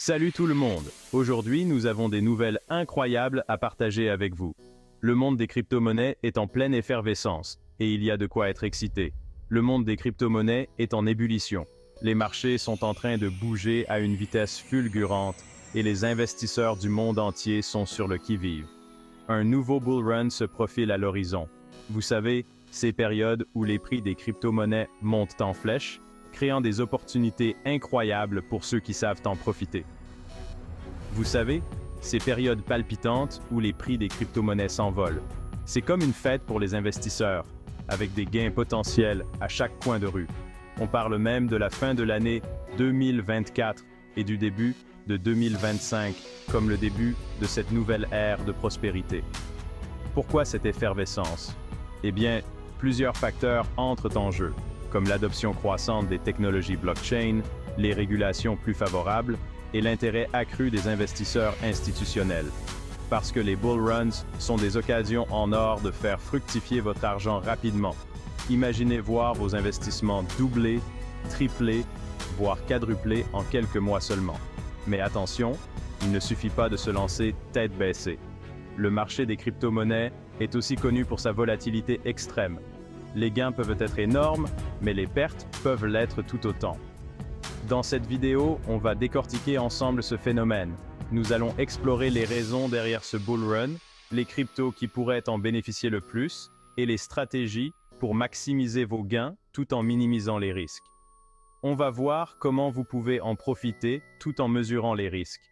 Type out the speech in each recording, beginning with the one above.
Salut tout le monde! Aujourd'hui, nous avons des nouvelles incroyables à partager avec vous. Le monde des crypto-monnaies est en pleine effervescence, et il y a de quoi être excité. Le monde des crypto-monnaies est en ébullition. Les marchés sont en train de bouger à une vitesse fulgurante, et les investisseurs du monde entier sont sur le qui-vive. Un nouveau bull run se profile à l'horizon. Vous savez, ces périodes où les prix des crypto-monnaies montent en flèche, créant des opportunités incroyables pour ceux qui savent en profiter. Vous savez, ces périodes palpitantes où les prix des crypto-monnaies s'envolent. C'est comme une fête pour les investisseurs, avec des gains potentiels à chaque coin de rue. On parle même de la fin de l'année 2024 et du début de 2025 comme le début de cette nouvelle ère de prospérité. Pourquoi cette effervescence? Eh bien, plusieurs facteurs entrent en jeu, comme l'adoption croissante des technologies blockchain, les régulations plus favorables et l'intérêt accru des investisseurs institutionnels. Parce que les bull runs sont des occasions en or de faire fructifier votre argent rapidement. Imaginez voir vos investissements doubler, tripler, voire quadrupler en quelques mois seulement. Mais attention, il ne suffit pas de se lancer tête baissée. Le marché des crypto-monnaies est aussi connu pour sa volatilité extrême. Les gains peuvent être énormes, mais les pertes peuvent l'être tout autant. Dans cette vidéo, on va décortiquer ensemble ce phénomène. Nous allons explorer les raisons derrière ce bull run, les cryptos qui pourraient en bénéficier le plus, et les stratégies pour maximiser vos gains tout en minimisant les risques. On va voir comment vous pouvez en profiter tout en mesurant les risques.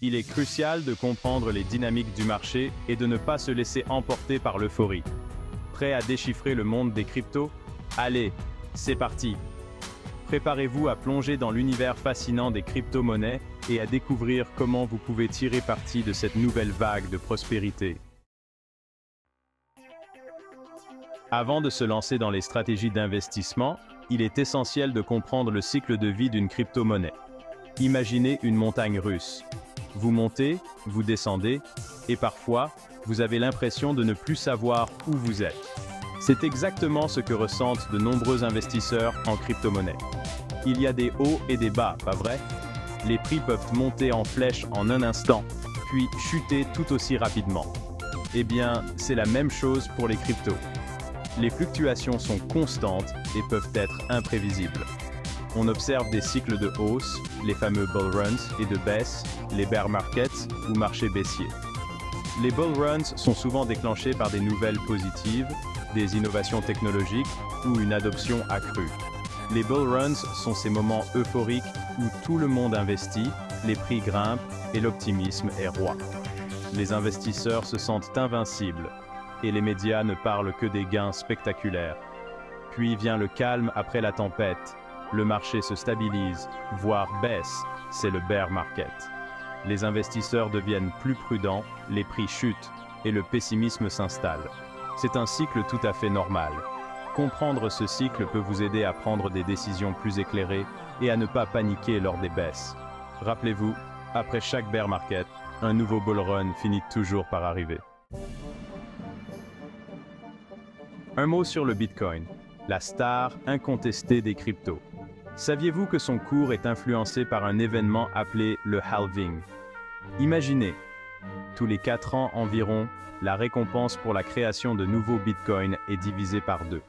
Il est crucial de comprendre les dynamiques du marché et de ne pas se laisser emporter par l'euphorie. Prêt à déchiffrer le monde des cryptos? Allez, c'est parti! Préparez-vous à plonger dans l'univers fascinant des crypto-monnaies et à découvrir comment vous pouvez tirer parti de cette nouvelle vague de prospérité. Avant de se lancer dans les stratégies d'investissement, il est essentiel de comprendre le cycle de vie d'une crypto-monnaie. Imaginez une montagne russe. Vous montez, vous descendez, et parfois, vous avez l'impression de ne plus savoir où vous êtes. C'est exactement ce que ressentent de nombreux investisseurs en crypto-monnaie. Il y a des hauts et des bas, pas vrai? Les prix peuvent monter en flèche en un instant, puis chuter tout aussi rapidement. Eh bien, c'est la même chose pour les cryptos. Les fluctuations sont constantes et peuvent être imprévisibles. On observe des cycles de hausse, les fameux bull runs, et de baisse, les bear markets ou marchés baissiers. Les bull runs sont souvent déclenchés par des nouvelles positives, des innovations technologiques ou une adoption accrue. Les bull runs sont ces moments euphoriques où tout le monde investit, les prix grimpent et l'optimisme est roi. Les investisseurs se sentent invincibles et les médias ne parlent que des gains spectaculaires. Puis vient le calme après la tempête. Le marché se stabilise, voire baisse, c'est le bear market. Les investisseurs deviennent plus prudents, les prix chutent et le pessimisme s'installe. C'est un cycle tout à fait normal. Comprendre ce cycle peut vous aider à prendre des décisions plus éclairées et à ne pas paniquer lors des baisses. Rappelez-vous, après chaque bear market, un nouveau bull run finit toujours par arriver. Un mot sur le Bitcoin, la star incontestée des cryptos. Saviez-vous que son cours est influencé par un événement appelé le halving? Imaginez, tous les 4 ans environ, la récompense pour la création de nouveaux bitcoins est divisée par 2.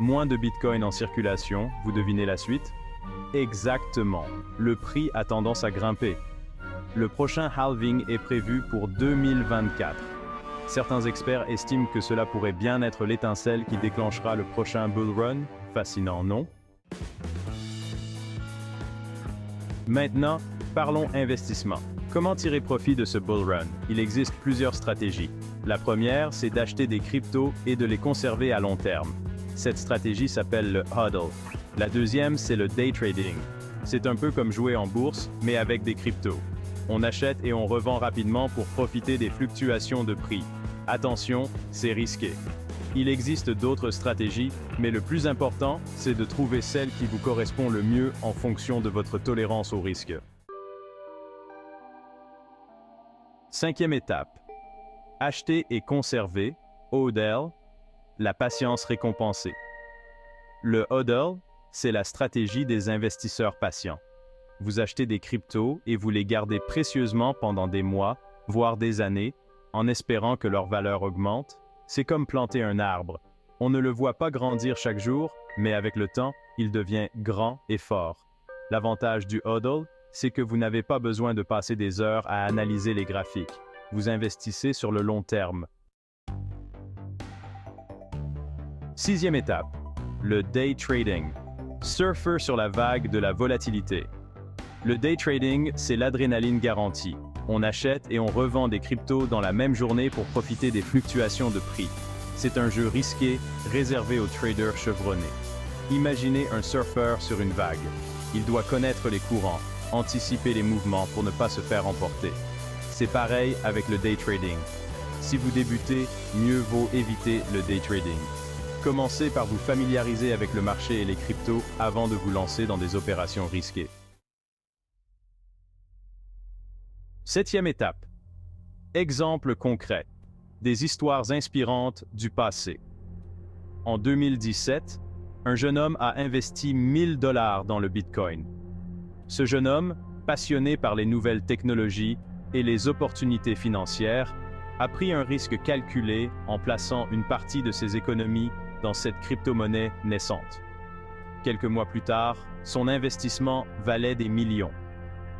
Moins de bitcoins en circulation, vous devinez la suite? Exactement, le prix a tendance à grimper. Le prochain halving est prévu pour 2024. Certains experts estiment que cela pourrait bien être l'étincelle qui déclenchera le prochain bull run. Fascinant, non? Maintenant, parlons investissement. Comment tirer profit de ce bull run? Il existe plusieurs stratégies. La première, c'est d'acheter des cryptos et de les conserver à long terme. Cette stratégie s'appelle le HODL. La deuxième, c'est le day trading. C'est un peu comme jouer en bourse, mais avec des cryptos. On achète et on revend rapidement pour profiter des fluctuations de prix. Attention, c'est risqué. Il existe d'autres stratégies, mais le plus important, c'est de trouver celle qui vous correspond le mieux en fonction de votre tolérance au risque. Cinquième étape. Acheter et conserver, HODL, la patience récompensée. Le HODL, c'est la stratégie des investisseurs patients. Vous achetez des cryptos et vous les gardez précieusement pendant des mois, voire des années, en espérant que leur valeur augmente. C'est comme planter un arbre. On ne le voit pas grandir chaque jour, mais avec le temps, il devient grand et fort. L'avantage du HODL, c'est que vous n'avez pas besoin de passer des heures à analyser les graphiques. Vous investissez sur le long terme. Sixième étape, le day trading. Surfer sur la vague de la volatilité. Le day trading, c'est l'adrénaline garantie. On achète et on revend des cryptos dans la même journée pour profiter des fluctuations de prix. C'est un jeu risqué, réservé aux traders chevronnés. Imaginez un surfeur sur une vague. Il doit connaître les courants, anticiper les mouvements pour ne pas se faire emporter. C'est pareil avec le day trading. Si vous débutez, mieux vaut éviter le day trading. Commencez par vous familiariser avec le marché et les cryptos avant de vous lancer dans des opérations risquées. Septième étape. Exemple concret. Des histoires inspirantes du passé. En 2017, un jeune homme a investi 1000 $ dans le Bitcoin. Ce jeune homme, passionné par les nouvelles technologies et les opportunités financières, a pris un risque calculé en plaçant une partie de ses économies dans cette crypto-monnaie naissante. Quelques mois plus tard, son investissement valait des millions.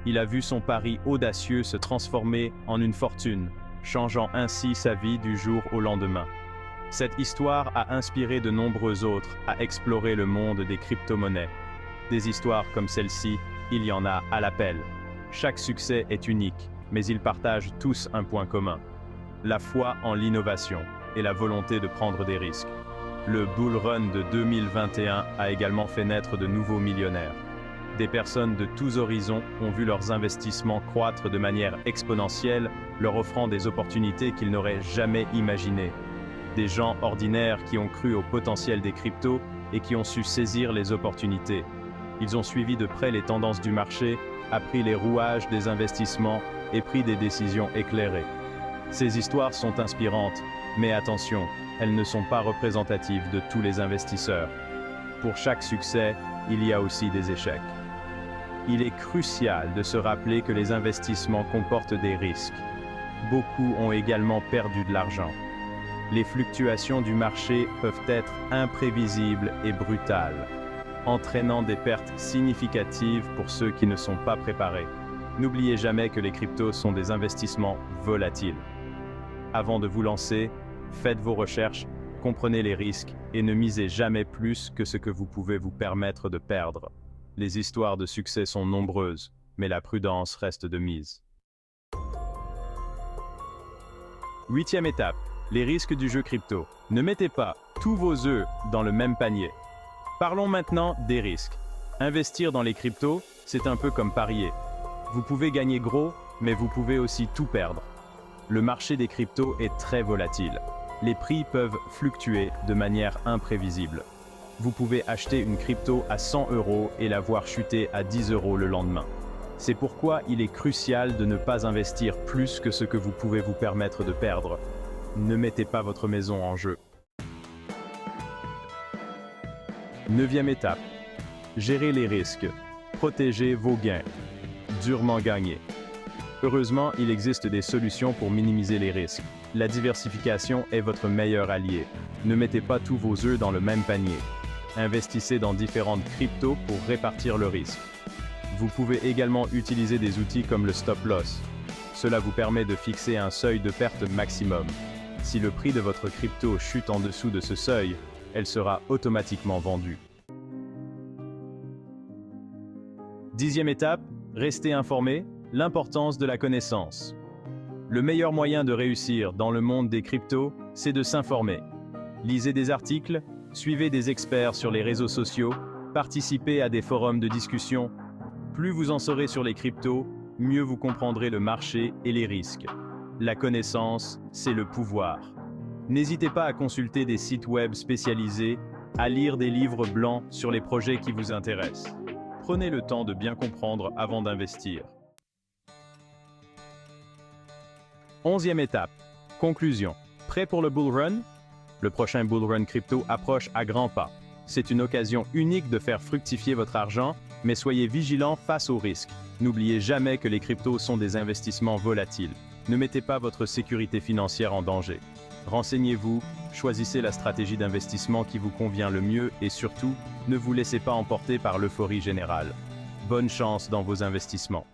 Il a vu son pari audacieux se transformer en une fortune, changeant ainsi sa vie du jour au lendemain. Cette histoire a inspiré de nombreux autres à explorer le monde des crypto-monnaies. Des histoires comme celle-ci, il y en a à l'appel. Chaque succès est unique, mais ils partagent tous un point commun: la foi en l'innovation et la volonté de prendre des risques. Le bull run de 2021 a également fait naître de nouveaux millionnaires. Des personnes de tous horizons ont vu leurs investissements croître de manière exponentielle, leur offrant des opportunités qu'ils n'auraient jamais imaginées. Des gens ordinaires qui ont cru au potentiel des cryptos et qui ont su saisir les opportunités. Ils ont suivi de près les tendances du marché, appris les rouages des investissements et pris des décisions éclairées. Ces histoires sont inspirantes, mais attention, elles ne sont pas représentatives de tous les investisseurs. Pour chaque succès, il y a aussi des échecs. Il est crucial de se rappeler que les investissements comportent des risques. Beaucoup ont également perdu de l'argent. Les fluctuations du marché peuvent être imprévisibles et brutales, entraînant des pertes significatives pour ceux qui ne sont pas préparés. N'oubliez jamais que les cryptos sont des investissements volatiles. Avant de vous lancer, faites vos recherches, comprenez les risques et ne misez jamais plus que ce que vous pouvez vous permettre de perdre. Les histoires de succès sont nombreuses, mais la prudence reste de mise. Huitième étape, les risques du jeu crypto. Ne mettez pas tous vos œufs dans le même panier. Parlons maintenant des risques. Investir dans les cryptos, c'est un peu comme parier. Vous pouvez gagner gros, mais vous pouvez aussi tout perdre. Le marché des cryptos est très volatile. Les prix peuvent fluctuer de manière imprévisible. Vous pouvez acheter une crypto à 100 € et la voir chuter à 10 € le lendemain. C'est pourquoi il est crucial de ne pas investir plus que ce que vous pouvez vous permettre de perdre. Ne mettez pas votre maison en jeu. Neuvième étape. Gérez les risques. Protégez vos gains. Durement gagner. Heureusement, il existe des solutions pour minimiser les risques. La diversification est votre meilleur allié. Ne mettez pas tous vos œufs dans le même panier. Investissez dans différentes cryptos pour répartir le risque. Vous pouvez également utiliser des outils comme le stop loss. Cela vous permet de fixer un seuil de perte maximum. Si le prix de votre crypto chute en dessous de ce seuil, elle sera automatiquement vendue. Dixième étape, restez informé, l'importance de la connaissance. Le meilleur moyen de réussir dans le monde des cryptos, c'est de s'informer. Lisez des articles, suivez des experts sur les réseaux sociaux, participez à des forums de discussion. Plus vous en saurez sur les cryptos, mieux vous comprendrez le marché et les risques. La connaissance, c'est le pouvoir. N'hésitez pas à consulter des sites web spécialisés, à lire des livres blancs sur les projets qui vous intéressent. Prenez le temps de bien comprendre avant d'investir. Onzième étape. Conclusion. Prêt pour le bull run? Le prochain bull run crypto approche à grands pas. C'est une occasion unique de faire fructifier votre argent Mais soyez vigilants face aux risques. N'oubliez jamais que les cryptos sont des investissements volatiles. Ne mettez pas votre sécurité financière en danger. Renseignez-vous, choisissez la stratégie d'investissement qui vous convient le mieux et surtout, ne vous laissez pas emporter par l'euphorie générale. Bonne chance dans vos investissements.